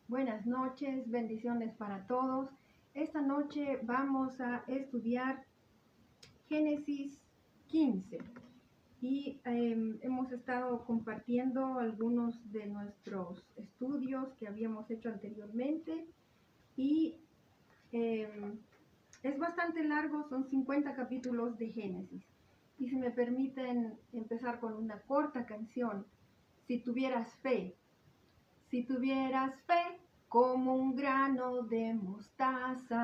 Buenas noches, bendiciones para todos. Esta noche vamos a estudiar Génesis 15 y hemos estado compartiendo algunos de nuestros estudios que habíamos hecho anteriormente y es bastante largo, son 50 capítulos de Génesis. Y si me permiten empezar con una corta canción, Si tuvieras fe. Si tuvieras fe como un grano de mostaza,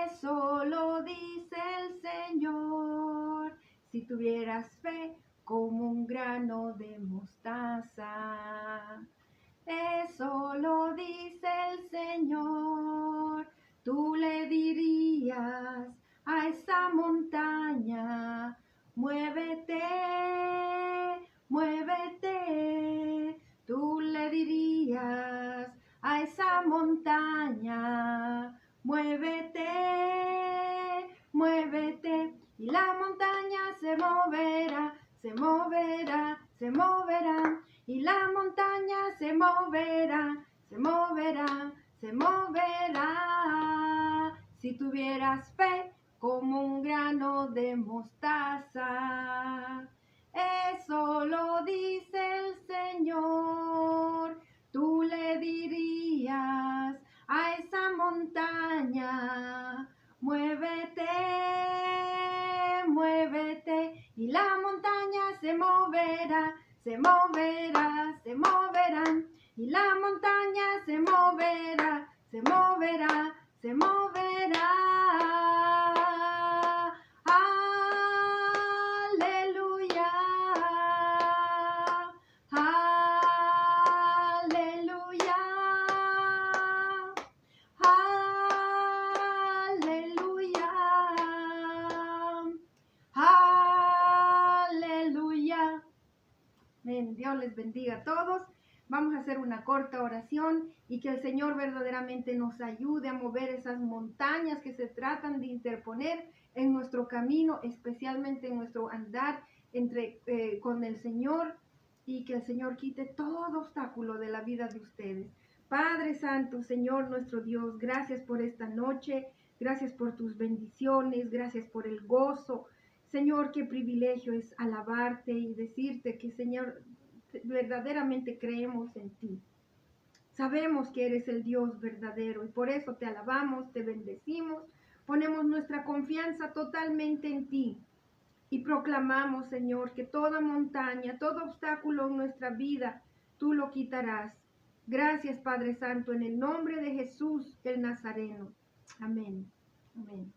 eso lo dice el Señor. Si tuvieras fe como un grano de mostaza, eso lo dice el Señor. Tú le dirías a esa montaña, muévete, muévete. Tú le dirías a esa montaña, muévete, muévete. Y la montaña se moverá, se moverá, se moverá. Y la montaña se moverá, se moverá, se moverá. Si tuvieras fe como un grano de mostaza, eso lo dice el Señor. Tú le dirías a esa montaña, muévete, muévete. Y la montaña se moverá, se moverá, se moverá. Y la montaña se moverá, se moverá, se moverá. Aleluya, aleluya, aleluya, aleluya. Amén. Dios les bendiga a todos. Vamos a hacer una corta oración y que el Señor verdaderamente nos ayude a mover esas montañas que se tratan de interponer en nuestro camino, especialmente en nuestro andar con el Señor, y que el Señor quite todo obstáculo de la vida de ustedes. Padre Santo, Señor nuestro Dios, gracias por esta noche, gracias por tus bendiciones, gracias por el gozo. Señor, qué privilegio es alabarte y decirte que, Señor, verdaderamente creemos en ti. Sabemos que eres el Dios verdadero y por eso te alabamos, te bendecimos, ponemos nuestra confianza totalmente en ti y proclamamos, Señor, que toda montaña, todo obstáculo en nuestra vida, tú lo quitarás. Gracias, Padre Santo, en el nombre de Jesús el Nazareno. Amén. Amén.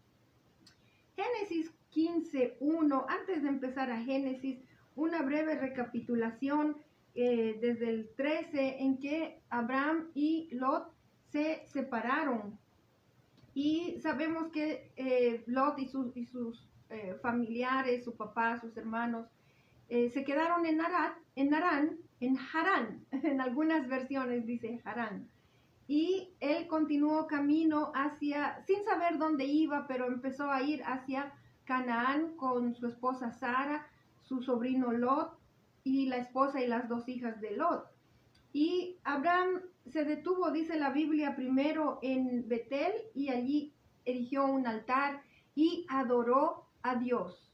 Génesis 15:1. Antes de empezar a Génesis, una breve recapitulación desde el 13 en que Abraham y Lot se separaron. Y sabemos que Lot y sus familiares, su papá, sus hermanos, se quedaron en Harán, en algunas versiones dice Harán. Y él continuó camino sin saber dónde iba, pero empezó a ir hacia Canaán con su esposa Sara, su sobrino Lot y la esposa y las dos hijas de Lot. Y Abraham se detuvo, dice la Biblia, primero en Betel y allí erigió un altar y adoró a Dios.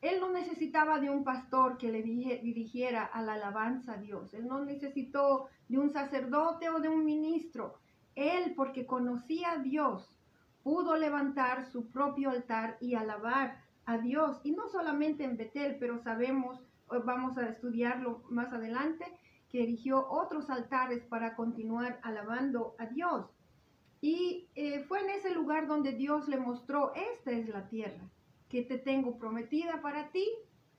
Él no necesitaba de un pastor que le dirigiera a la alabanza a Dios. Él no necesitó de un sacerdote o de un ministro. Él, porque conocía a Dios, pudo levantar su propio altar y alabar a Dios. Y no solamente en Betel, pero sabemos, vamos a estudiarlo más adelante, que erigió otros altares para continuar alabando a Dios. Y fue en ese lugar donde Dios le mostró, esta es la tierra que te tengo prometida para ti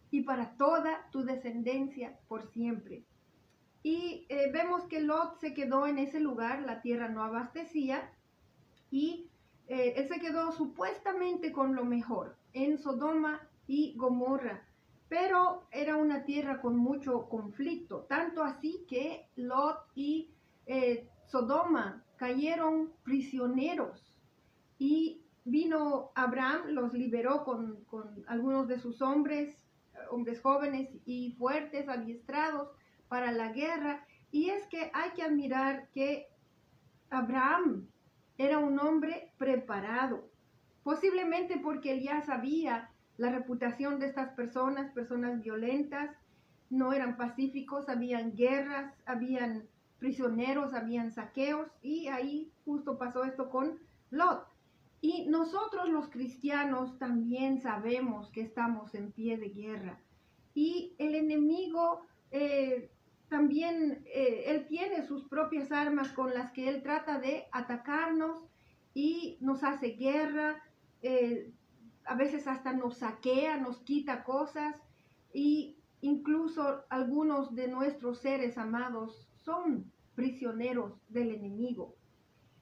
y para toda tu descendencia por siempre. Y vemos que Lot se quedó en ese lugar, la tierra no abastecía, y él se quedó supuestamente con lo mejor, en Sodoma y Gomorra, pero era una tierra con mucho conflicto, tanto así que Lot y Sodoma cayeron prisioneros y vino Abraham, los liberó con algunos de sus hombres jóvenes y fuertes, adiestrados para la guerra, Y es que hay que admirar que Abraham era un hombre preparado, posiblemente porque él ya sabía la reputación de estas personas, personas violentas, no eran pacíficos, habían guerras, habían prisioneros, habían saqueos, y ahí justo pasó esto con Lot. Y nosotros los cristianos también sabemos que estamos en pie de guerra. Y el enemigo también, él tiene sus propias armas con las que él trata de atacarnos y nos hace guerra, a veces hasta nos saquea, nos quita cosas, y incluso algunos de nuestros seres amados son prisioneros del enemigo.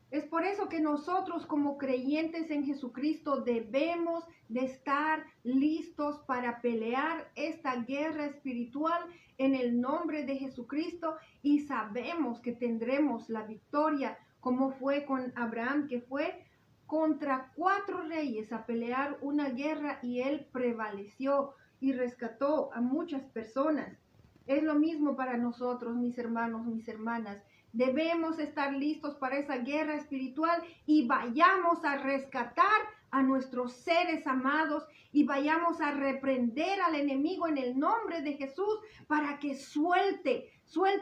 Es por eso que nosotros como creyentes en Jesucristo debemos de estar listos para pelear esta guerra espiritual en el nombre de Jesucristo, y sabemos que tendremos la victoria, como fue con Abraham, que fue contra 4 reyes a pelear una guerra y él prevaleció y rescató a muchas personas. Es lo mismo para nosotros, mis hermanos, mis hermanas. Debemos estar listos para esa guerra espiritual y vayamos a rescatar a nuestros seres amados y vayamos a reprender al enemigo en el nombre de Jesús para que suelte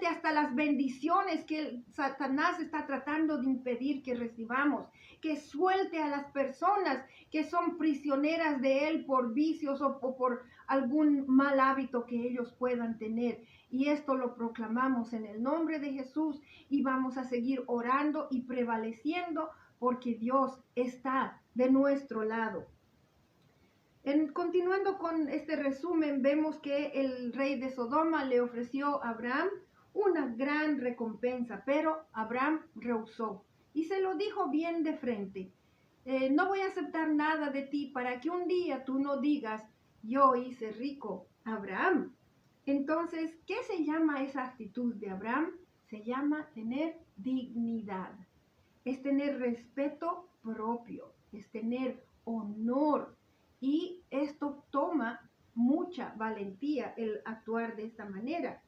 hasta las bendiciones que Satanás está tratando de impedir que recibamos, que suelte a las personas que son prisioneras de él por vicios o por algún mal hábito que ellos puedan tener. Y esto lo proclamamos en el nombre de Jesús, y vamos a seguir orando y prevaleciendo porque Dios está de nuestro lado. Continuando con este resumen, vemos que el rey de Sodoma le ofreció a Abraham una gran recompensa, pero Abraham rehusó y se lo dijo bien de frente. No voy a aceptar nada de ti para que un día tú no digas, yo hice rico a Abraham. Entonces, ¿qué se llama esa actitud de Abraham? Se llama tener dignidad, es tener respeto propio, es tener honor, y esto toma mucha valentía el actuar de esta manera.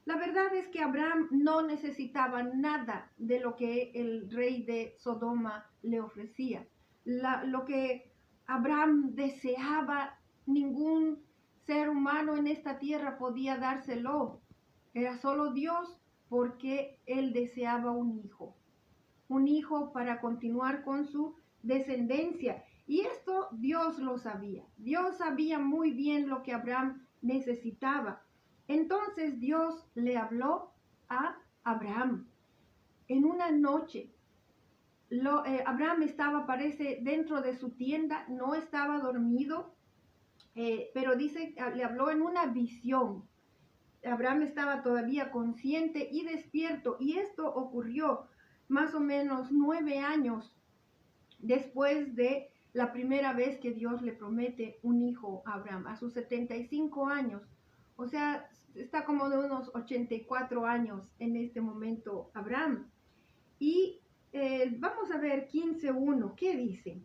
La verdad es que Abraham no necesitaba nada de lo que el rey de Sodoma le ofrecía. Lo que Abraham deseaba, ningún ser humano en esta tierra podía dárselo. Era solo Dios, porque él deseaba un hijo para continuar con su descendencia. Y esto Dios lo sabía. Dios sabía muy bien lo que Abraham necesitaba. Entonces Dios le habló a Abraham en una noche. Abraham estaba, parece, dentro de su tienda, no estaba dormido, pero dice, le habló en una visión. Abraham estaba todavía consciente y despierto, y esto ocurrió más o menos 9 años después de la primera vez que Dios le promete un hijo a Abraham, a sus 75 años. O sea, está como de unos 84 años en este momento Abraham. Y vamos a ver 15:1, ¿qué dice?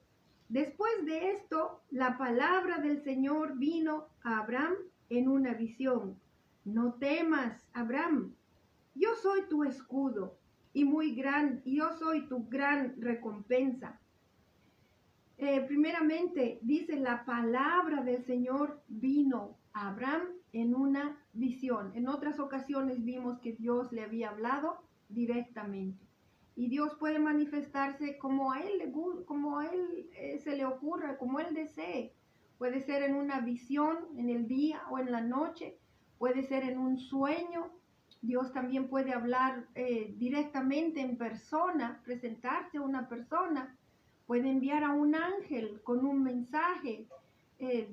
Después de esto, la palabra del Señor vino a Abraham en una visión. No temas, Abraham, yo soy tu escudo y yo soy tu gran recompensa. Primeramente, dice, la palabra del Señor vino a Abraham en una visión. En otras ocasiones vimos que Dios le había hablado directamente. Y Dios puede manifestarse como a él se le ocurra, como él desee. Puede ser en una visión, en el día o en la noche. Puede ser en un sueño. Dios también puede hablar directamente en persona, presentarse a una persona. Puede enviar a un ángel con un mensaje.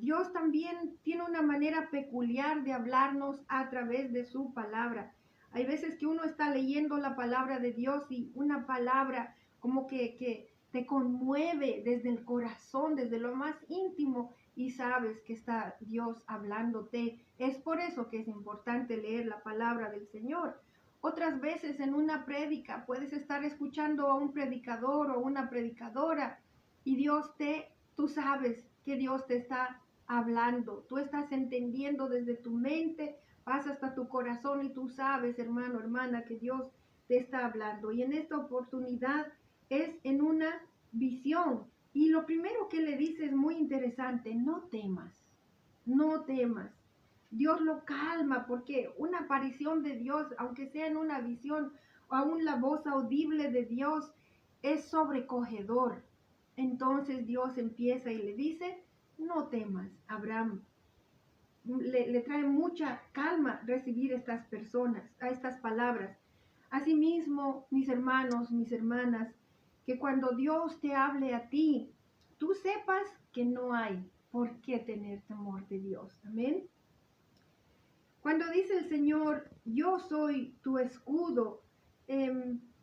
Dios también tiene una manera peculiar de hablarnos a través de su palabra. Hay veces que uno está leyendo la palabra de Dios y una palabra como que te conmueve desde el corazón, desde lo más íntimo, y sabes que está Dios hablándote. Es por eso que es importante leer la palabra del Señor. Otras veces en una prédica puedes estar escuchando a un predicador o una predicadora y tú sabes que Dios te está hablando. Tú estás entendiendo desde tu mente pasa hasta tu corazón y tú sabes, hermano, hermana, que Dios te está hablando. Y en esta oportunidad es en una visión. Y lo primero que le dice es muy interesante: no temas, no temas. Dios lo calma, porque una aparición de Dios, aunque sea en una visión, o aún la voz audible de Dios, es sobrecogedor. Entonces Dios empieza y le dice: no temas, Abraham. Le trae mucha calma recibir estas personas, a estas palabras. Asimismo, mis hermanos, mis hermanas, que cuando Dios te hable a ti, tú sepas que no hay por qué tener temor de Dios. Amén. Cuando dice el Señor: yo soy tu escudo,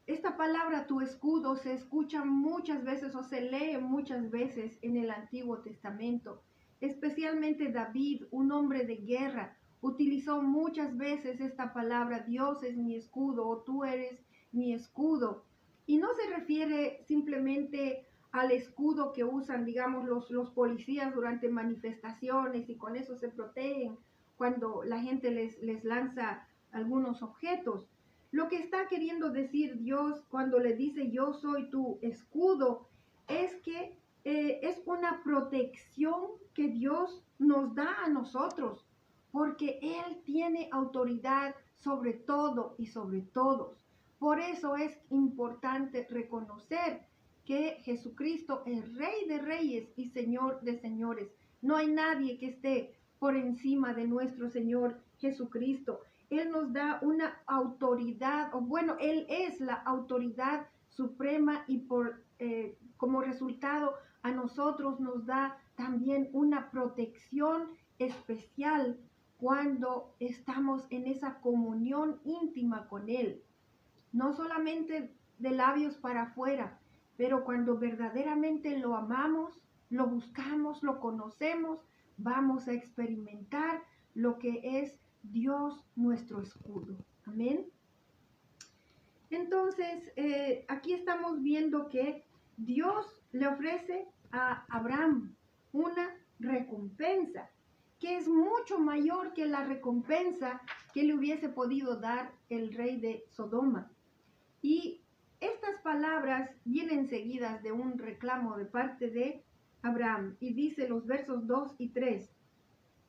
esta palabra tu escudo se escucha muchas veces o se lee muchas veces en el Antiguo Testamento. Especialmente David, un hombre de guerra, utilizó muchas veces esta palabra: Dios es mi escudo, o tú eres mi escudo. Y no se refiere simplemente al escudo que usan, digamos, los policías durante manifestaciones y con eso se protegen cuando la gente les lanza algunos objetos. Lo que está queriendo decir Dios cuando le dice: yo soy tu escudo, es que es una protección que Dios nos da a nosotros, porque Él tiene autoridad sobre todo y sobre todos. Por eso es importante reconocer que Jesucristo es Rey de Reyes y Señor de Señores. No hay nadie que esté por encima de nuestro Señor Jesucristo. Él nos da una autoridad, o bueno, Él es la autoridad suprema, y como resultado a nosotros nos da también una protección especial cuando estamos en esa comunión íntima con Él. No solamente de labios para afuera, pero cuando verdaderamente lo amamos, lo buscamos, lo conocemos, vamos a experimentar lo que es Dios nuestro escudo. Amén. Entonces, aquí estamos viendo que Dios le ofrece a Abraham una recompensa que es mucho mayor que la recompensa que le hubiese podido dar el rey de Sodoma. Y estas palabras vienen seguidas de un reclamo de parte de Abraham, y dice los versos 2 y 3.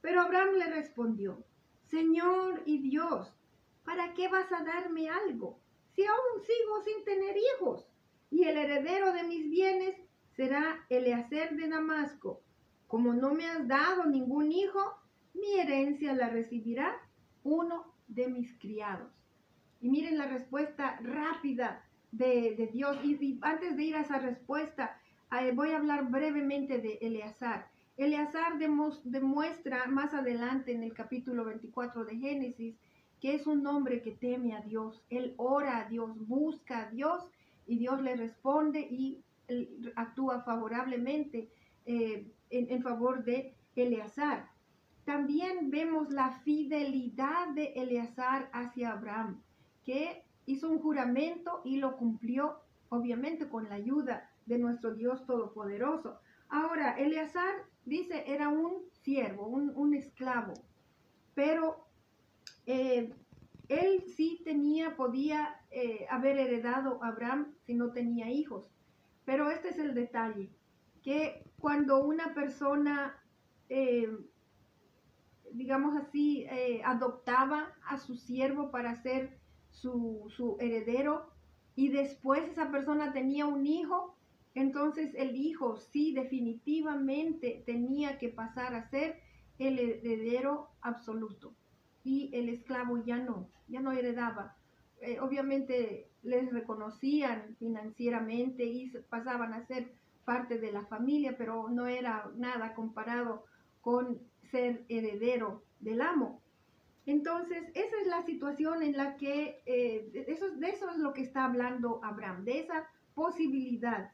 Pero Abraham le respondió: Señor y Dios, ¿para qué vas a darme algo, si aún sigo sin tener hijos? Y el heredero de mis bienes será Eliezer de Damasco. Como no me has dado ningún hijo, mi herencia la recibirá uno de mis criados. Y miren la respuesta rápida de Dios. Y antes de ir a esa respuesta, voy a hablar brevemente de Eleazar. Eleazar demuestra más adelante en el capítulo 24 de Génesis que es un hombre que teme a Dios. Él ora a Dios, busca a Dios, y Dios le responde y actúa favorablemente en favor de Eleazar. También vemos la fidelidad de Eleazar hacia Abraham, que hizo un juramento y lo cumplió, obviamente con la ayuda de nuestro Dios Todopoderoso. Ahora, Eleazar, dice, era un siervo, un esclavo, pero él sí podía haber heredado a Abraham si no tenía hijos. Pero este es el detalle, que cuando una persona, digamos así, adoptaba a su siervo para ser su heredero, y después esa persona tenía un hijo, entonces el hijo sí definitivamente tenía que pasar a ser el heredero absoluto, y el esclavo ya no heredaba. Obviamente les reconocían financieramente y pasaban a ser parte de la familia, pero no era nada comparado con ser heredero del amo. Entonces, esa es la situación en la que, de eso es lo que está hablando Abraham, de esa posibilidad.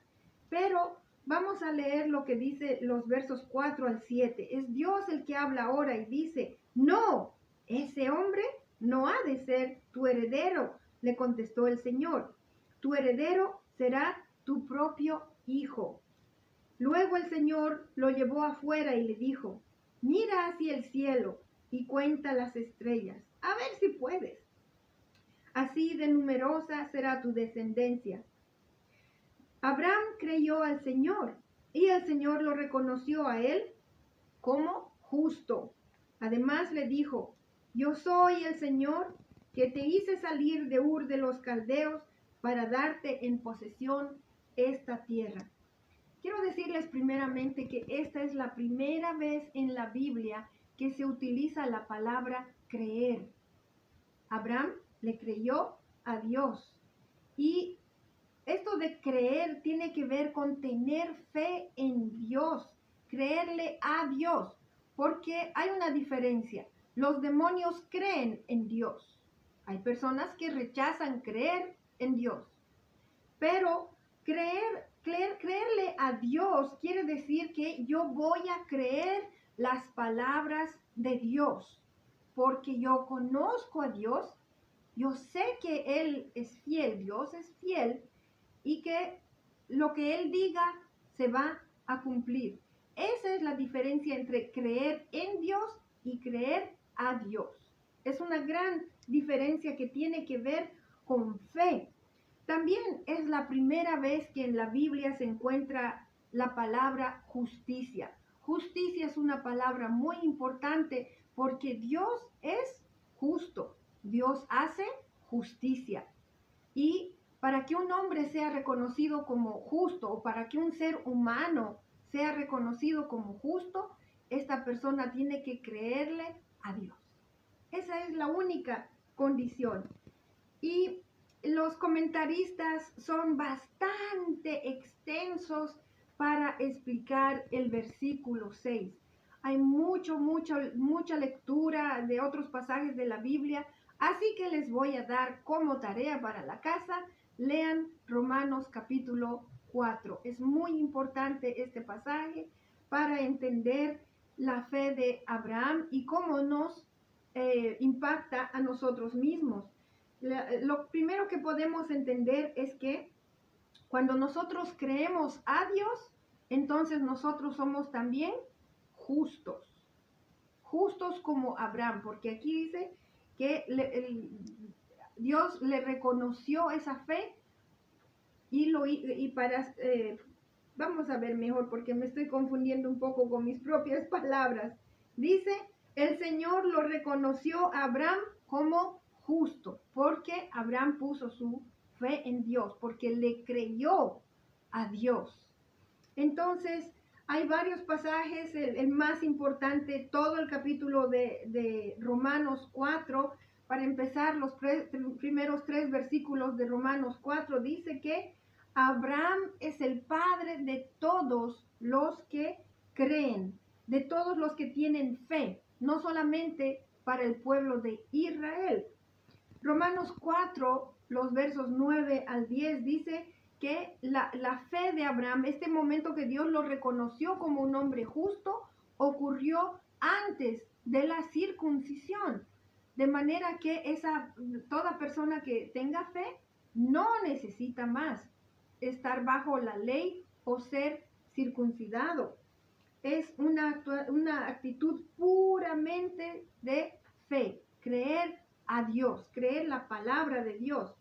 Pero vamos a leer lo que dice los versos 4 al 7. Es Dios el que habla ahora y dice: no, ese hombre no ha de ser tu heredero, le contestó el Señor. Tu heredero será tu propio hijo. Luego el Señor lo llevó afuera y le dijo: mira hacia el cielo y cuenta las estrellas, A ver si puedes. Así de numerosa será tu descendencia. Abraham creyó al Señor y el Señor lo reconoció a él como justo. Además le dijo, yo soy el Señor que te hice salir de Ur de los Caldeos para darte en posesión esta tierra. Quiero decirles primeramente que esta es la primera vez en la Biblia que se utiliza la palabra creer. Abraham le creyó a Dios. Y esto de creer tiene que ver con tener fe en Dios, creerle a Dios, porque hay una diferencia. Los demonios creen en Dios. Hay personas que rechazan creer en Dios. Pero creerle a Dios quiere decir que yo voy a creer las palabras de Dios, porque yo conozco a Dios, yo sé que Él es fiel, Dios es fiel, y que lo que Él diga se va a cumplir. Esa es la diferencia entre creer en Dios y creer a Dios. Es una gran diferencia que tiene que ver con fe. También es la primera vez que en la Biblia se encuentra la palabra justicia. Justicia es una palabra muy importante porque Dios es justo. Dios hace justicia. Y para que un hombre sea reconocido como justo o para que un ser humano sea reconocido como justo, esta persona tiene que creerle a Dios. Esa es la única condición. Y los comentaristas son bastante extensos para explicar el versículo 6. Hay mucha lectura de otros pasajes de la Biblia, así que les voy a dar como tarea para la casa, lean Romanos capítulo 4. Es muy importante este pasaje para entender la fe de Abraham y cómo nos impacta a nosotros mismos. Lo primero que podemos entender es que cuando nosotros creemos a Dios, entonces nosotros somos también justos. Justos como Abraham, porque aquí dice que Dios le reconoció esa fe vamos a ver mejor porque me estoy confundiendo un poco con mis propias palabras. Dice, el Señor lo reconoció a Abraham como justo, porque Abraham puso su fe en Dios, porque le creyó a Dios. Entonces, hay varios pasajes, el más importante, todo el capítulo de Romanos 4, para empezar, los primeros 3 versículos de Romanos 4, dice que Abraham es el padre de todos los que creen, de todos los que tienen fe, no solamente para el pueblo de Israel. Romanos 4, los versos 9 al 10, dice que la fe de Abraham, este momento que Dios lo reconoció como un hombre justo, ocurrió antes de la circuncisión. De manera que toda persona que tenga fe no necesita más estar bajo la ley o ser circuncidado. Es una actitud puramente de fe, creer a Dios, creer la palabra de Dios.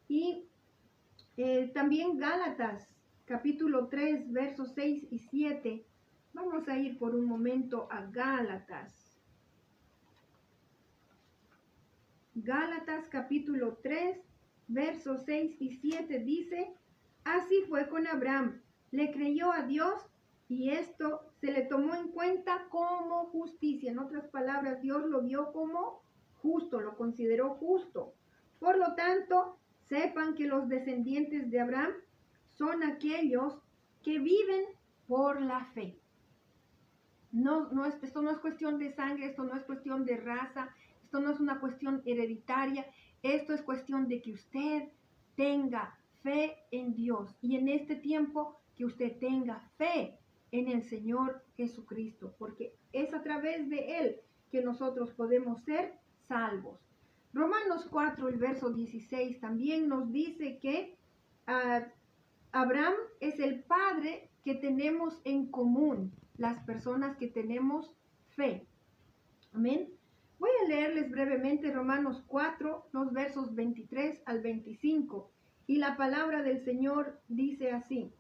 Y también Gálatas, capítulo 3, versos 6 y 7. Vamos a ir por un momento a Gálatas. Gálatas, capítulo 3, versos 6 y 7 dice, así fue con Abraham, le creyó a Dios y esto se le tomó en cuenta como justicia. En otras palabras, Dios lo vio como justo, lo consideró justo. Por lo tanto, sepan que los descendientes de Abraham son aquellos que viven por la fe. Esto no es cuestión de sangre, esto no es cuestión de raza, esto no es una cuestión hereditaria, esto es cuestión de que usted tenga fe en Dios y en este tiempo que usted tenga fe en el Señor Jesucristo, porque es a través de Él que nosotros podemos ser salvos. Romanos 4, el verso 16 también nos dice que Abraham es el padre que tenemos en común, las personas que tenemos fe. Amén. Voy a leerles brevemente Romanos 4, los versos 23 al 25. Y la palabra del Señor dice así: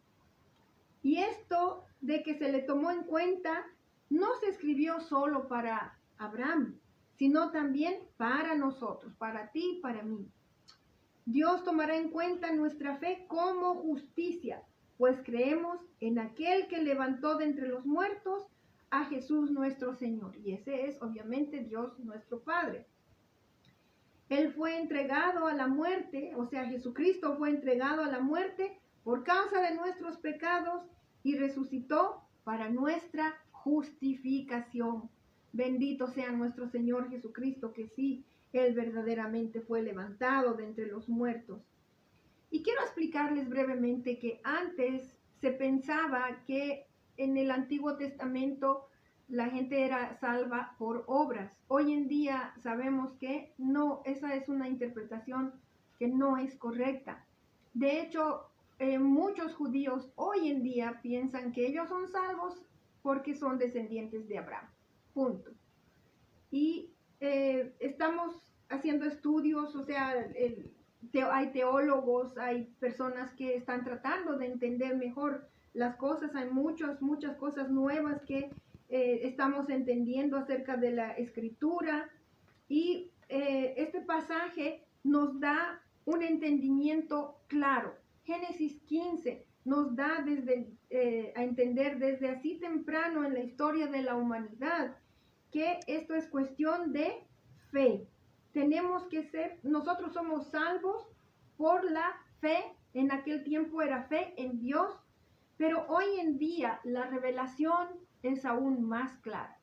y esto de que se le tomó en cuenta no se escribió solo para Abraham, sino también para nosotros, para ti y para mí. Dios tomará en cuenta nuestra fe como justicia, pues creemos en aquel que levantó de entre los muertos a Jesús nuestro Señor. Y ese es obviamente Dios nuestro Padre. Él fue entregado a la muerte, o sea, Jesucristo fue entregado a la muerte por causa de nuestros pecados y resucitó para nuestra justificación. Bendito sea nuestro Señor Jesucristo, que sí, Él verdaderamente fue levantado de entre los muertos. Y quiero explicarles brevemente que antes se pensaba que en el Antiguo Testamento la gente era salva por obras. Hoy en día sabemos que no, esa es una interpretación que no es correcta. De hecho, muchos judíos hoy en día piensan que ellos son salvos porque son descendientes de Abraham. Punto. Y estamos haciendo estudios, o sea, hay teólogos, hay personas que están tratando de entender mejor las cosas, hay muchas cosas nuevas que estamos entendiendo acerca de la escritura, y este pasaje nos da un entendimiento claro. Génesis 15 nos da a entender desde así temprano en la historia de la humanidad que esto es cuestión de fe. Nosotros somos salvos por la fe. En aquel tiempo era fe en Dios, pero hoy en día la revelación es aún más clara.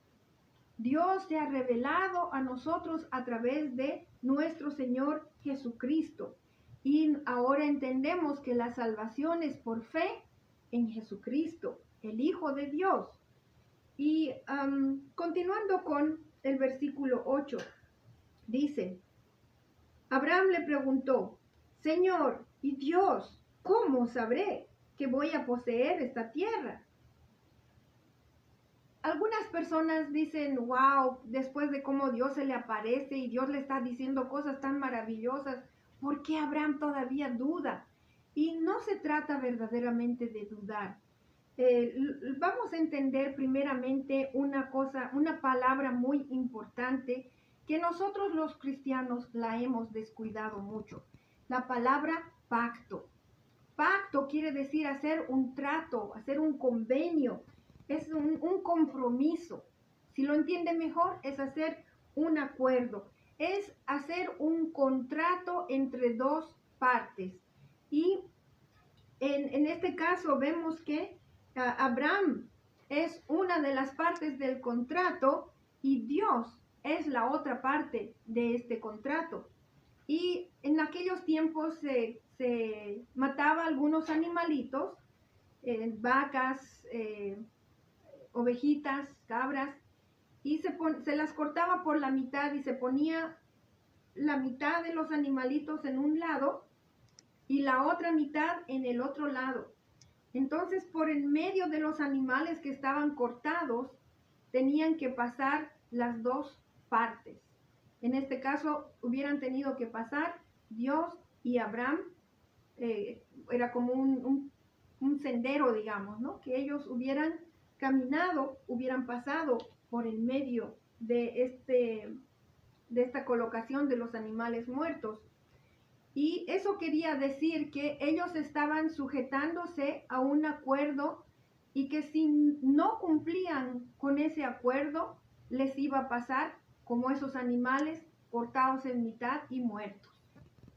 Dios se ha revelado a nosotros a través de nuestro Señor Jesucristo. Y ahora entendemos que la salvación es por fe en Jesucristo, el Hijo de Dios. Y continuando con el versículo 8, dice: Abraham le preguntó: Señor y Dios, ¿cómo sabré que voy a poseer esta tierra? Algunas personas dicen, wow, después de cómo Dios se le aparece y Dios le está diciendo cosas tan maravillosas, ¿por qué Abraham todavía duda? Y no se trata verdaderamente de dudar. Vamos a entender primeramente una cosa, una palabra muy importante que nosotros los cristianos la hemos descuidado mucho. La palabra pacto. Pacto quiere decir hacer un trato, hacer un convenio, es un compromiso. Si lo entiende mejor, es hacer un acuerdo, es hacer un contrato entre dos partes. Y en este caso vemos que Abraham es una de las partes del contrato y Dios es la otra parte de este contrato. Y en aquellos tiempos se mataba algunos animalitos, vacas, ovejitas, cabras, y se las cortaba por la mitad y se ponía la mitad de los animalitos en un lado y la otra mitad en el otro lado. Entonces, por en medio de los animales que estaban cortados, tenían que pasar las dos partes. En este caso, hubieran tenido que pasar Dios y Abraham. Era como un sendero, digamos, ¿no? Que ellos hubieran caminado, hubieran pasado por el medio de esta colocación de los animales muertos. Y eso quería decir que ellos estaban sujetándose a un acuerdo y que si no cumplían con ese acuerdo, les iba a pasar como esos animales cortados en mitad y muertos.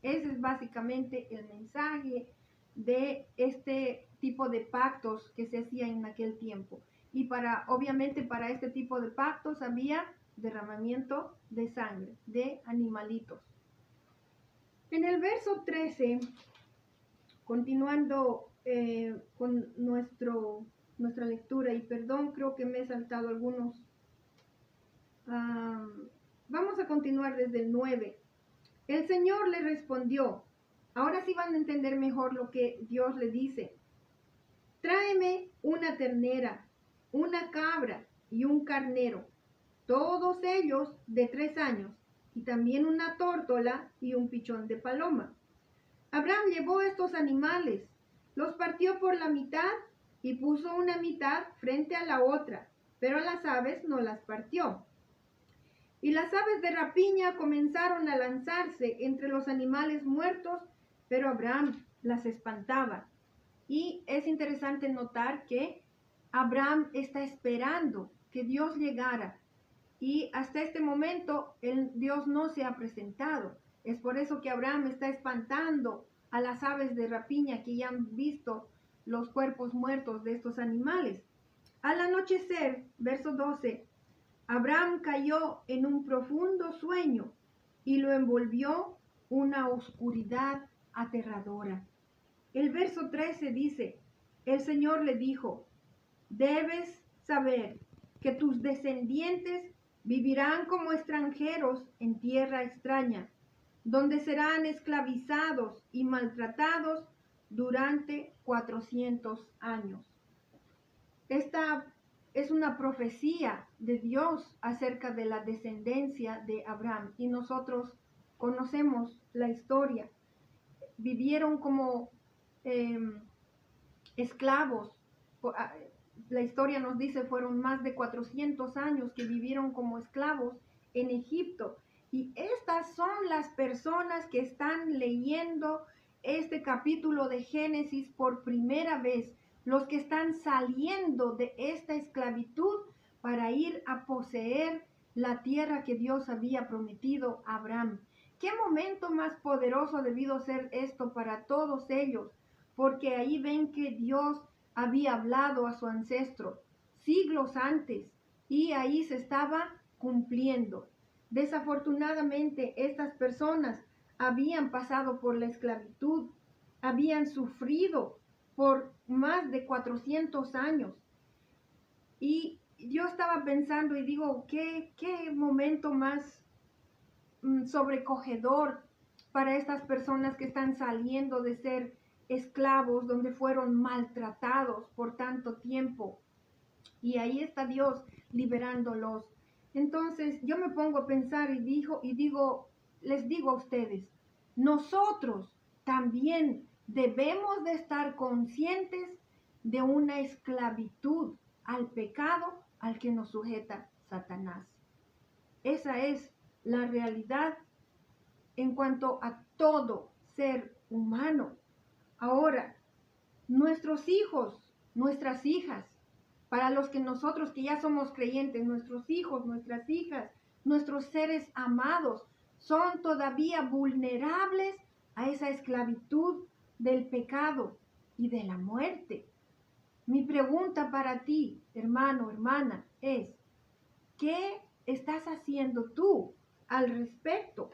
Ese es básicamente el mensaje de este tipo de pactos que se hacían en aquel tiempo. Y obviamente para este tipo de pactos había derramamiento de sangre, de animalitos. En el verso 13, continuando con nuestra lectura, y perdón, creo que me he saltado algunos. Vamos a continuar desde el 9. El Señor le respondió, ahora sí van a entender mejor lo que Dios le dice: tráeme una ternera, una cabra y un carnero. todos ellos de 3 años, y también una tórtola y un pichón de paloma. Abraham llevó estos animales, los partió por la mitad y puso una mitad frente a la otra, pero las aves no las partió. Y las aves de rapiña comenzaron a lanzarse entre los animales muertos, pero Abraham las espantaba. Y es interesante notar que Abraham está esperando que Dios llegara. Y hasta este momento Dios no se ha presentado. Es por eso que Abraham está espantando a las aves de rapiña que ya han visto los cuerpos muertos de estos animales. Al anochecer, verso 12, Abraham cayó en un profundo sueño y lo envolvió una oscuridad aterradora. El verso 13 dice, el Señor le dijo, debes saber que tus descendientes vivirán como extranjeros en tierra extraña, donde serán esclavizados y maltratados durante 400 años. Esta es una profecía de Dios acerca de la descendencia de Abraham y nosotros conocemos la historia. Vivieron como esclavos. La historia nos dice fueron más de 400 años que vivieron como esclavos en Egipto. Y estas son las personas que están leyendo este capítulo de Génesis por primera vez, los que están saliendo de esta esclavitud para ir a poseer la tierra que Dios había prometido a Abraham. ¿Qué momento más poderoso ha debido ser esto para todos ellos? Porque ahí ven que Dios había hablado a su ancestro siglos antes y ahí se estaba cumpliendo. Desafortunadamente, estas personas habían pasado por la esclavitud, habían sufrido por más de 400 años. Y yo estaba pensando y digo, qué momento más sobrecogedor para estas personas que están saliendo de ser esclavos, donde fueron maltratados por tanto tiempo. Y ahí está Dios liberándolos. Entonces yo me pongo a pensar y les digo a ustedes, nosotros también debemos de estar conscientes de una esclavitud al pecado al que nos sujeta Satanás. Esa es la realidad en cuanto a todo ser humano. Ahora, nuestros hijos, nuestras hijas, para los que nosotros que ya somos creyentes, nuestros hijos, nuestras hijas, nuestros seres amados, son todavía vulnerables a esa esclavitud del pecado y de la muerte. Mi pregunta para ti, hermano, hermana, es, ¿qué estás haciendo tú al respecto?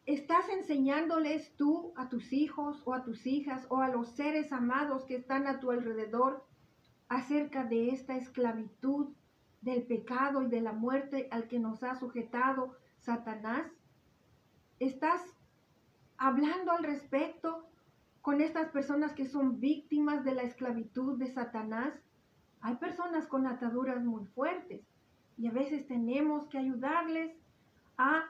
¿Estás enseñándoles tú a tus hijos o a tus hijas o a los seres amados que están a tu alrededor acerca de esta esclavitud del pecado y de la muerte al que nos ha sujetado Satanás? ¿Estás hablando al respecto con estas personas que son víctimas de la esclavitud de Satanás? Hay personas con ataduras muy fuertes y a veces tenemos que ayudarles a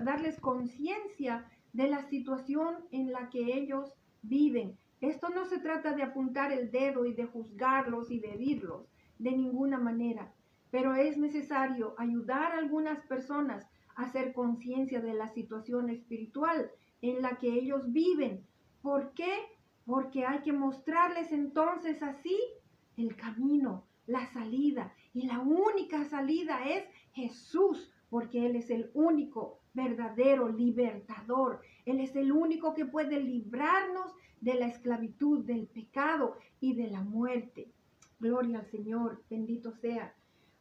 darles conciencia de la situación en la que ellos viven. Esto no se trata de apuntar el dedo y de juzgarlos y de herirlos de ninguna manera, pero es necesario ayudar a algunas personas a hacer conciencia de la situación espiritual en la que ellos viven. ¿Por qué? Porque hay que mostrarles entonces así el camino, la salida. Y la única salida es Jesús, porque Él es el único verdadero libertador. Él es el único que puede librarnos de la esclavitud, del pecado y de la muerte. Gloria al Señor, bendito sea.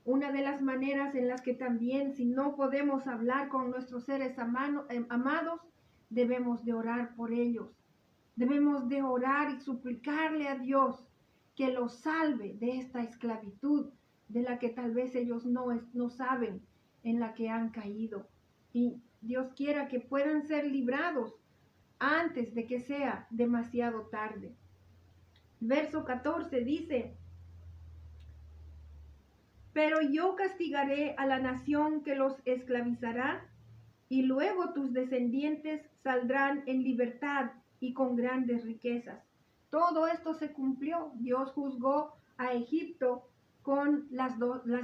Una de las maneras en las que también, si no podemos hablar con nuestros seres amados, debemos de orar por ellos. Debemos de orar y suplicarle a Dios que los salve de esta esclavitud de la que tal vez ellos no saben en la que han caído. Y Dios quiera que puedan ser librados antes de que sea demasiado tarde. Verso 14 dice, Pero yo castigaré a la nación que los esclavizará, y luego tus descendientes saldrán en libertad y con grandes riquezas. Todo esto se cumplió. Dios juzgó a Egipto con las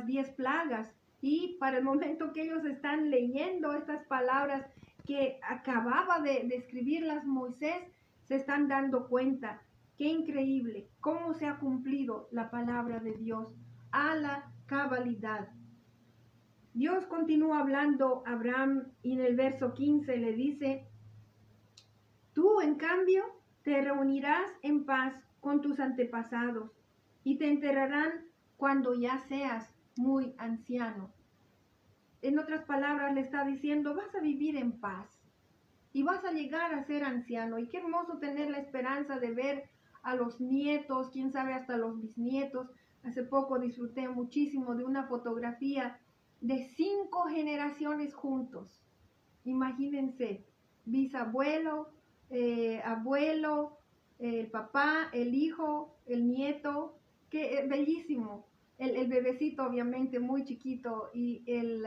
10 plagas. Y para el momento que ellos están leyendo estas palabras que acababa de escribirlas Moisés, se están dando cuenta. Qué increíble cómo se ha cumplido la palabra de Dios a la cabalidad. Dios continúa hablando a Abraham y en el verso 15 le dice: tú, en cambio, te reunirás en paz con tus antepasados y te enterrarán cuando ya seas muy anciano. En otras palabras, le está diciendo: vas a vivir en paz y vas a llegar a ser anciano. Y qué hermoso tener la esperanza de ver a los nietos, quién sabe hasta los bisnietos. Hace poco disfruté muchísimo de una fotografía de 5 generaciones juntos. Imagínense, bisabuelo, abuelo, el papá, el hijo, el nieto, que bellísimo. El bebecito obviamente muy chiquito y el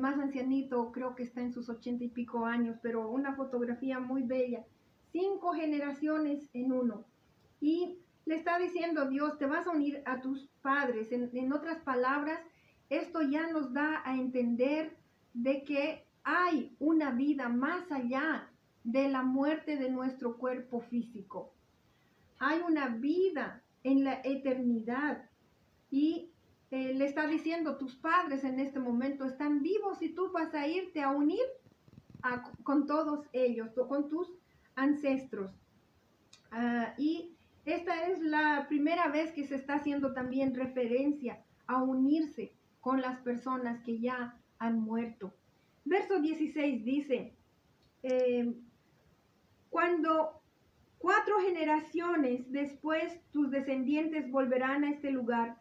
más ancianito creo que está en sus 80 y pico años, pero una fotografía muy bella. 5 generaciones en uno. Y le está diciendo Dios: te vas a unir a tus padres. En otras palabras, esto ya nos da a entender de que hay una vida más allá de la muerte de nuestro cuerpo físico. Hay una vida en la eternidad. Y le está diciendo: tus padres en este momento están vivos y tú vas a irte a unir con todos ellos, con tus ancestros. Y esta es la primera vez que se está haciendo también referencia a unirse con las personas que ya han muerto. Verso 16 dice: cuando 4 generaciones después tus descendientes volverán a este lugar,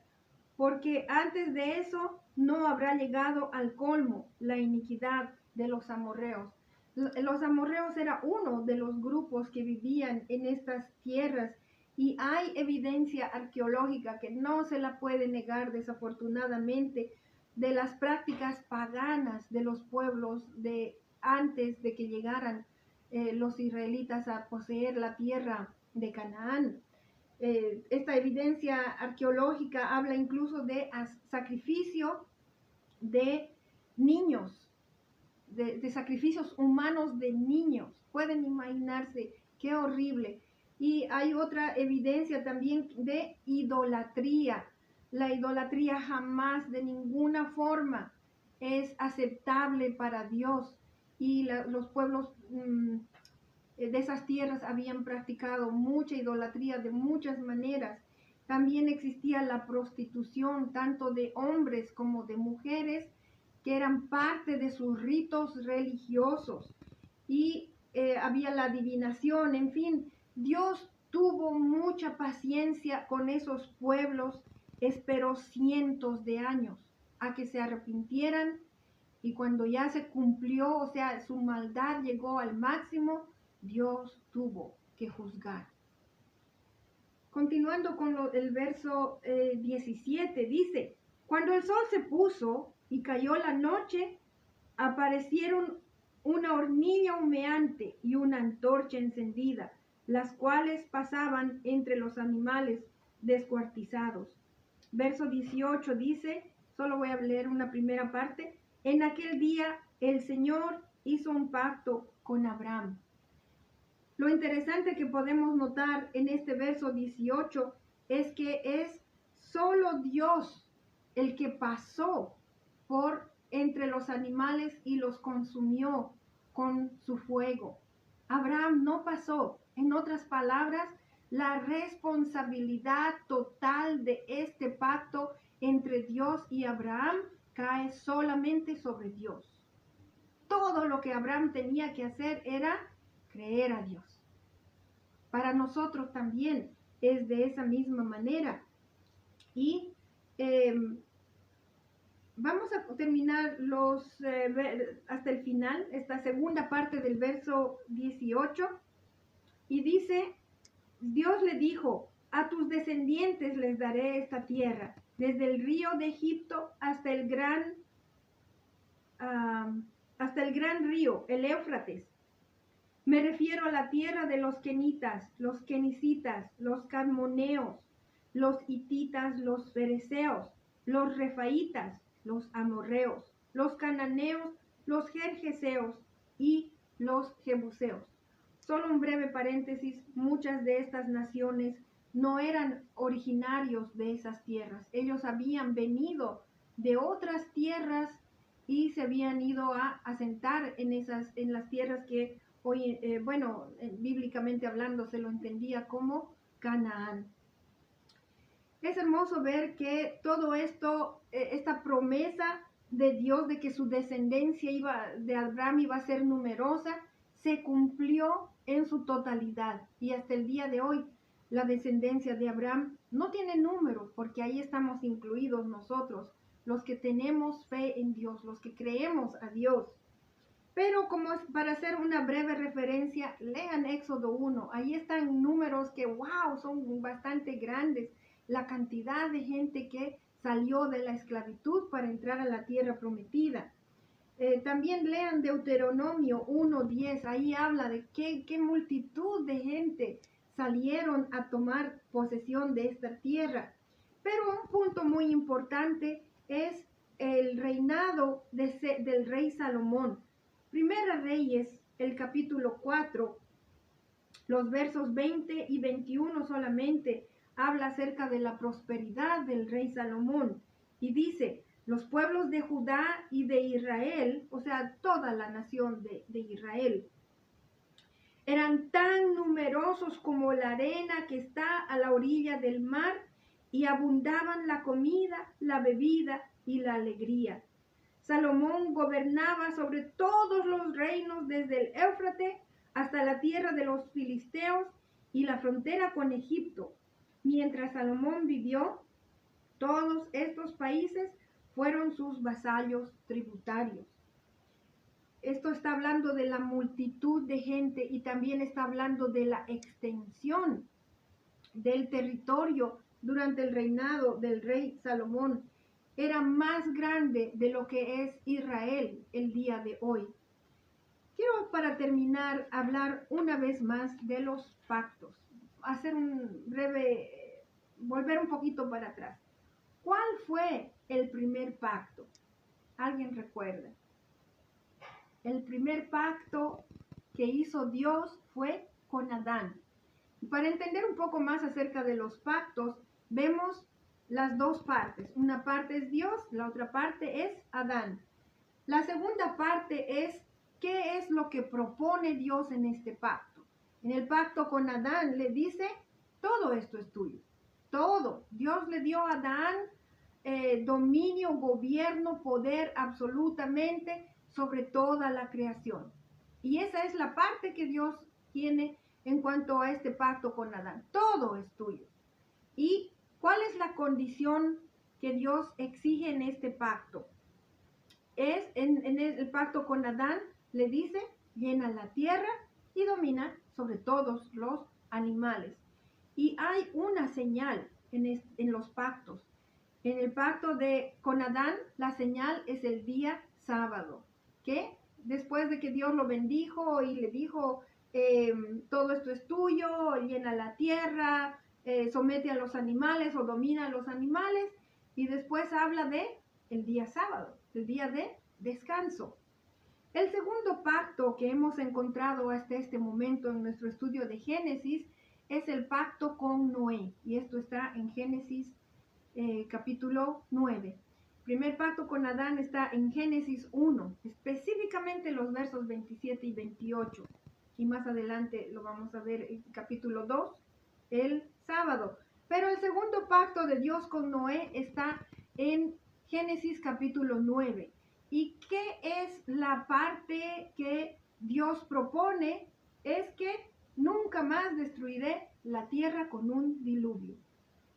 porque antes de eso no habrá llegado al colmo la iniquidad de los amorreos. Los amorreos era uno de los grupos que vivían en estas tierras y hay evidencia arqueológica que no se la puede negar, desafortunadamente, de las prácticas paganas de los pueblos de antes de que llegaran los israelitas a poseer la tierra de Canaán. Esta evidencia arqueológica habla incluso de sacrificio de niños, de sacrificios humanos de niños. Pueden imaginarse qué horrible. Y hay otra evidencia también de idolatría. La idolatría jamás, de ninguna forma, es aceptable para Dios. Y los pueblos de esas tierras habían practicado mucha idolatría de muchas maneras. También existía la prostitución, tanto de hombres como de mujeres, que eran parte de sus ritos religiosos. Y había la adivinación, en fin. Dios tuvo mucha paciencia con esos pueblos, esperó cientos de años a que se arrepintieran, y cuando ya se cumplió, o sea, su maldad llegó al máximo, Dios tuvo que juzgar. Continuando con el verso 17, dice: cuando el sol se puso y cayó la noche, aparecieron una hornilla humeante y una antorcha encendida, las cuales pasaban entre los animales descuartizados. Verso 18 dice, solo voy a leer una primera parte: en aquel día el Señor hizo un pacto con Abraham. Lo interesante que podemos notar en este verso 18 es que es solo Dios el que pasó por entre los animales y los consumió con su fuego. Abraham no pasó. En otras palabras, la responsabilidad total de este pacto entre Dios y Abraham cae solamente sobre Dios. Todo lo que Abraham tenía que hacer era creer a Dios. Para nosotros también es de esa misma manera. Y vamos a terminar hasta el final, esta segunda parte del verso 18. Y dice, Dios le dijo: a tus descendientes les daré esta tierra, desde el río de Egipto hasta el gran río, el Éufrates. Me refiero a la tierra de los kenitas, los kenicitas, los cadmoneos, los hititas, los fereceos, los refaitas, los amorreos, los cananeos, los gergeseos y los jebuseos. Solo un breve paréntesis, muchas de estas naciones no eran originarios de esas tierras. Ellos habían venido de otras tierras y se habían ido a asentar en las tierras que hoy, bíblicamente hablando, se lo entendía como Canaán. Es hermoso ver que todo esto, esta promesa de Dios de que su descendencia de Abraham iba a ser numerosa, se cumplió en su totalidad. Y hasta el día de hoy, la descendencia de Abraham no tiene número, porque ahí estamos incluidos nosotros, los que tenemos fe en Dios, los que creemos a Dios. Pero como es para hacer una breve referencia, lean Éxodo 1. Ahí están números que, wow, son bastante grandes. La cantidad de gente que salió de la esclavitud para entrar a la tierra prometida. También lean Deuteronomio 1:10. Ahí habla de qué multitud de gente salieron a tomar posesión de esta tierra. Pero un punto muy importante es el reinado del rey Salomón. Primera Reyes, el capítulo 4, los versos 20 y 21 solamente habla acerca de la prosperidad del rey Salomón. Y dice, los pueblos de Judá y de Israel, o sea, toda la nación de Israel, eran tan numerosos como la arena que está a la orilla del mar, y abundaban la comida, la bebida y la alegría. Salomón gobernaba sobre todos los reinos desde el Éufrates hasta la tierra de los filisteos y la frontera con Egipto. Mientras Salomón vivió, todos estos países fueron sus vasallos tributarios. Esto está hablando de la multitud de gente y también está hablando de la extensión del territorio durante el reinado del rey Salomón. Era más grande de lo que es Israel el día de hoy. Quiero, para terminar, hablar una vez más de los pactos. Hacer un breve, volver un poquito para atrás. ¿Cuál fue el primer pacto? ¿Alguien recuerda? El primer pacto que hizo Dios fue con Adán. Y para entender un poco más acerca de los pactos, vemos las dos partes. Una parte es Dios, la otra parte es Adán. La segunda parte es qué es lo que propone Dios en este pacto. En el pacto con Adán le dice, todo esto es tuyo. Todo. Dios le dio a Adán dominio, gobierno, poder absolutamente sobre toda la creación. Y esa es la parte que Dios tiene en cuanto a este pacto con Adán. Todo es tuyo. ¿Y cuál es la condición que Dios exige en este pacto? Es en el pacto con Adán, le dice, llena la tierra y domina sobre todos los animales. Y hay una señal en los pactos. En el pacto con Adán, la señal es el día sábado, que después de que Dios lo bendijo y le dijo, todo esto es tuyo, llena la tierra, somete a los animales o domina a los animales, y después habla de el día sábado, el día de descanso. El segundo pacto que hemos encontrado hasta este momento en nuestro estudio de Génesis es el pacto con Noé, y esto está en Génesis capítulo 9. Primer pacto con Adán está en Génesis 1, específicamente los versos 27 y 28. Y más adelante lo vamos a ver en capítulo 2, el sábado. Pero el segundo pacto de Dios con Noé está en Génesis capítulo 9. ¿Y qué es la parte que Dios propone? Es que nunca más destruiré la tierra con un diluvio.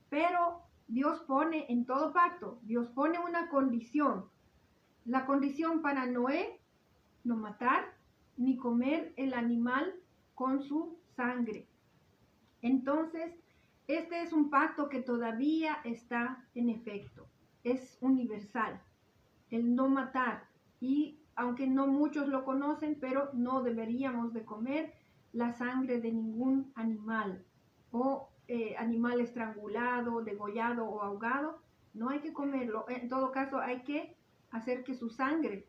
Pero Dios pone en todo pacto, Dios pone una condición. La condición para Noé, no matar ni comer el animal con su sangre. Entonces, Este es un pacto que todavía está en efecto. Es universal, el no matar. Y aunque no muchos lo conocen, pero no deberíamos de comer la sangre de ningún animal o animal estrangulado, degollado o ahogado. No hay que comerlo. En todo caso, hay que hacer que su sangre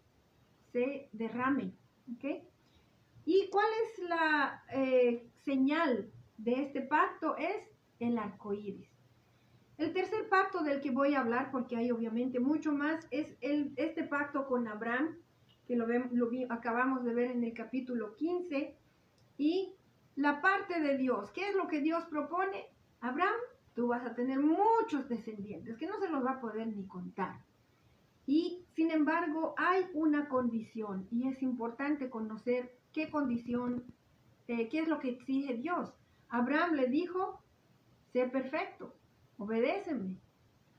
se derrame. ¿Okay? ¿Y cuál es la señal de este pacto? Es el arco iris. El tercer pacto del que voy a hablar, porque hay obviamente mucho más, es este pacto con Abraham, que acabamos de ver en el capítulo 15, y la parte de Dios. ¿Qué es lo que Dios propone? Abraham, tú vas a tener muchos descendientes, que no se los va a poder ni contar. Y sin embargo, hay una condición, y es importante conocer qué condición, qué es lo que exige Dios. Abraham le dijo, sé perfecto, obedéceme,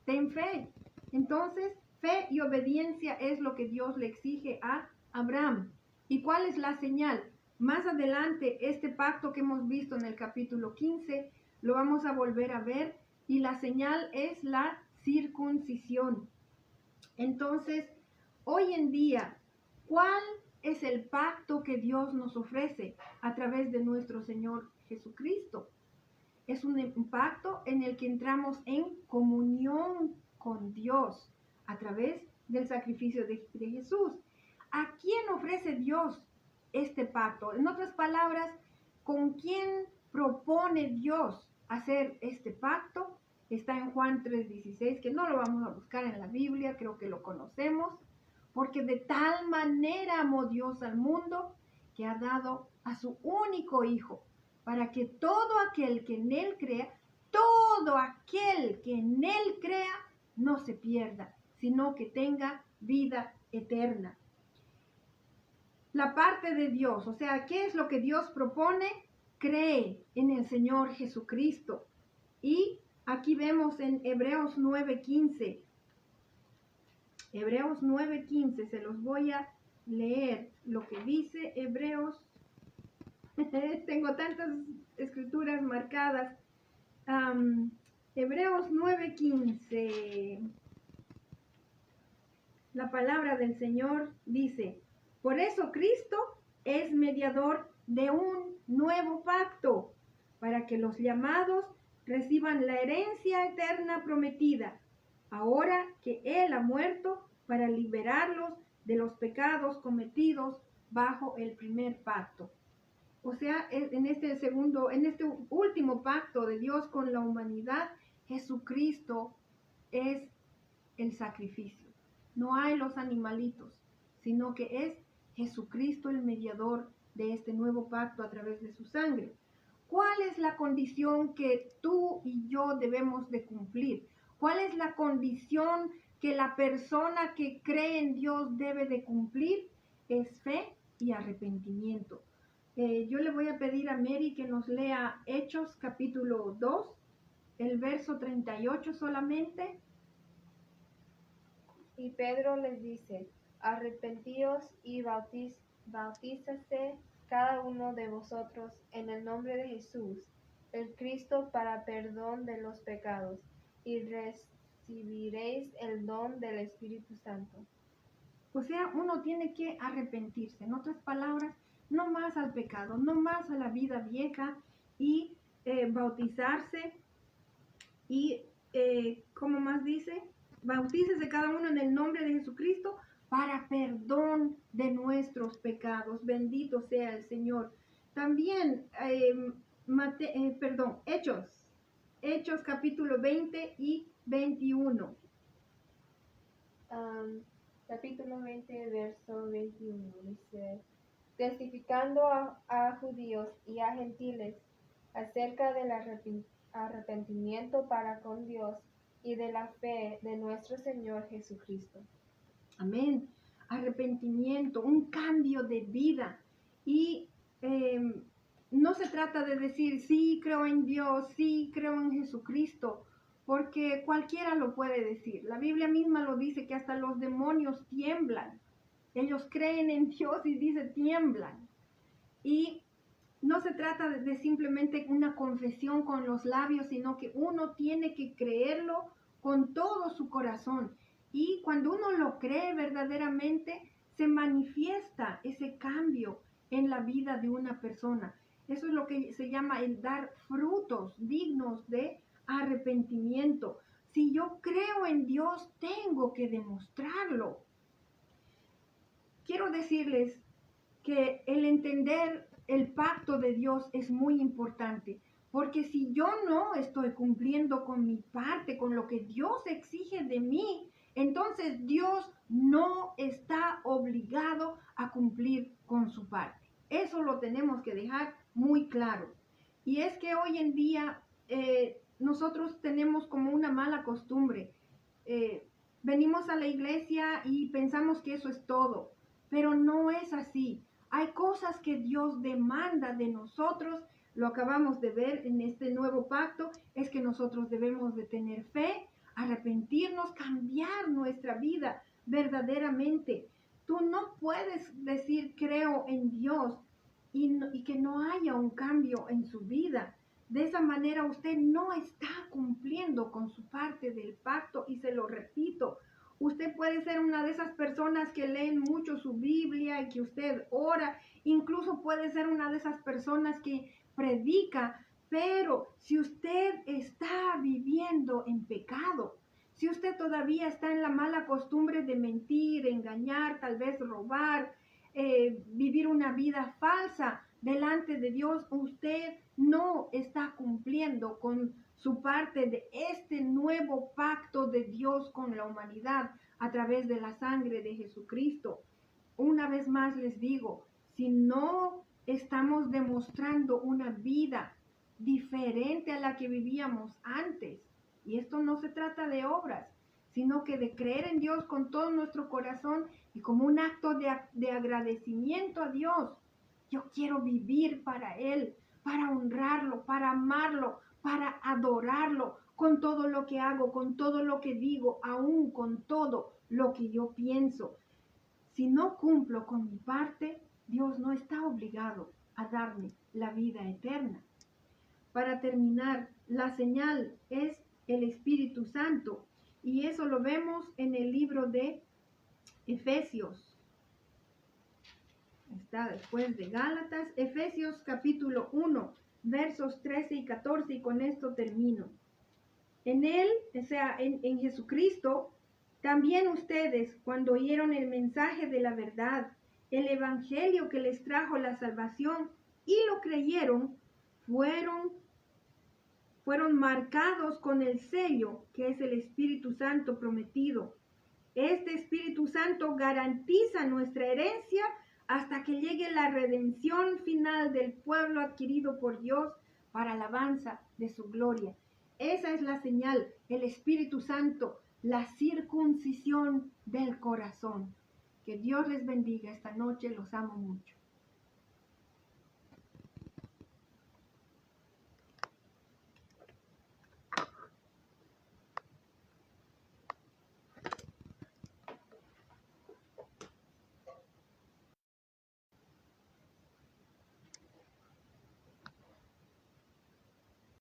ten fe. Entonces, fe y obediencia es lo que Dios le exige a Abraham. ¿Y cuál es la señal? Más adelante, este pacto que hemos visto en el capítulo 15, lo vamos a volver a ver, y la señal es la circuncisión. Entonces, hoy en día, ¿cuál es el pacto que Dios nos ofrece a través de nuestro Señor Jesucristo? Es un pacto en el que entramos en comunión con Dios a través del sacrificio de Jesús. ¿A quién ofrece Dios este pacto? En otras palabras, ¿con quién propone Dios hacer este pacto? Está en Juan 3:16, que no lo vamos a buscar en la Biblia, creo que lo conocemos, porque de tal manera amó Dios al mundo que ha dado a su único Hijo, para que todo aquel que en Él crea, todo aquel que en Él crea, no se pierda, sino que tenga vida eterna. La parte de Dios, o sea, ¿qué es lo que Dios propone? Cree en el Señor Jesucristo. Y aquí vemos en Hebreos 9:15. Hebreos 9:15, se los voy a leer lo que dice Hebreos. Tengo tantas escrituras marcadas. Hebreos 9:15. La palabra del Señor dice, por eso Cristo es mediador de un nuevo pacto, para que los llamados reciban la herencia eterna prometida, ahora que Él ha muerto para liberarlos de los pecados cometidos bajo el primer pacto. O sea, en este último pacto de Dios con la humanidad, Jesucristo es el sacrificio. No hay los animalitos, sino que es Jesucristo el mediador de este nuevo pacto a través de su sangre. ¿Cuál es la condición que tú y yo debemos de cumplir? ¿Cuál es la condición que la persona que cree en Dios debe de cumplir? Es fe y arrepentimiento. Yo le voy a pedir a Mary que nos lea Hechos capítulo 2, el verso 38 solamente. Y Pedro les dice, arrepentíos y bautízase cada uno de vosotros en el nombre de Jesús, el Cristo, para perdón de los pecados, y recibiréis el don del Espíritu Santo. O sea, uno tiene que arrepentirse. En otras palabras, no más al pecado, no más a la vida vieja, y bautizarse. Y, ¿cómo más dice? Bautícese cada uno en el nombre de Jesucristo para perdón de nuestros pecados. Bendito sea el Señor. También, Hechos capítulo 20 y 21. Capítulo 20, verso 21, dice, testificando a judíos y a gentiles acerca del arrepentimiento para con Dios y de la fe de nuestro Señor Jesucristo. Amén. Arrepentimiento, un cambio de vida. Y no se trata de decir, sí, creo en Dios, sí, creo en Jesucristo, porque cualquiera lo puede decir. La Biblia misma lo dice, que hasta los demonios tiemblan. Ellos creen en Dios y dice tiemblan. Y no se trata de simplemente una confesión con los labios, sino que uno tiene que creerlo con todo su corazón. Y cuando uno lo cree verdaderamente, se manifiesta ese cambio en la vida de una persona. Eso es lo que se llama el dar frutos dignos de arrepentimiento. Si yo creo en Dios, tengo que demostrarlo. Quiero decirles que el entender el pacto de Dios es muy importante, porque si yo no estoy cumpliendo con mi parte, con lo que Dios exige de mí, entonces Dios no está obligado a cumplir con su parte. Eso lo tenemos que dejar muy claro. Y es que hoy en día nosotros tenemos como una mala costumbre. Venimos a la iglesia y pensamos que eso es todo, pero no es así. Hay cosas que Dios demanda de nosotros, lo acabamos de ver en este nuevo pacto, es que nosotros debemos de tener fe, arrepentirnos, cambiar nuestra vida verdaderamente. Tú no puedes decir creo en Dios y que no haya un cambio en su vida. De esa manera usted no está cumpliendo con su parte del pacto y se lo repito. Usted puede ser una de esas personas que leen mucho su Biblia y que usted ora. Incluso puede ser una de esas personas que predica. Pero si usted está viviendo en pecado, si usted todavía está en la mala costumbre de mentir, engañar, tal vez robar, vivir una vida falsa delante de Dios, usted no está cumpliendo con su parte de este nuevo pacto de Dios con la humanidad a través de la sangre de Jesucristo. Una vez más les digo, si no estamos demostrando una vida diferente a la que vivíamos antes, y esto no se trata de obras, sino que de creer en Dios con todo nuestro corazón y como un acto de agradecimiento a Dios. Yo quiero vivir para Él, para honrarlo, para amarlo, para adorarlo con todo lo que hago, con todo lo que digo, aún con todo lo que yo pienso. Si no cumplo con mi parte, Dios no está obligado a darme la vida eterna. Para terminar, la señal es el Espíritu Santo y eso lo vemos en el libro de Efesios. Está después de Gálatas, Efesios capítulo 1, versos 13 y 14, y con esto termino. En él, o sea, en Jesucristo, también ustedes, cuando oyeron el mensaje de la verdad, el evangelio que les trajo la salvación y lo creyeron, fueron marcados con el sello que es el Espíritu Santo prometido. Este Espíritu Santo garantiza nuestra herencia hasta que llegue la redención final del pueblo adquirido por Dios para alabanza de su gloria. Esa es la señal, el Espíritu Santo, la circuncisión del corazón. Que Dios les bendiga esta noche, los amo mucho.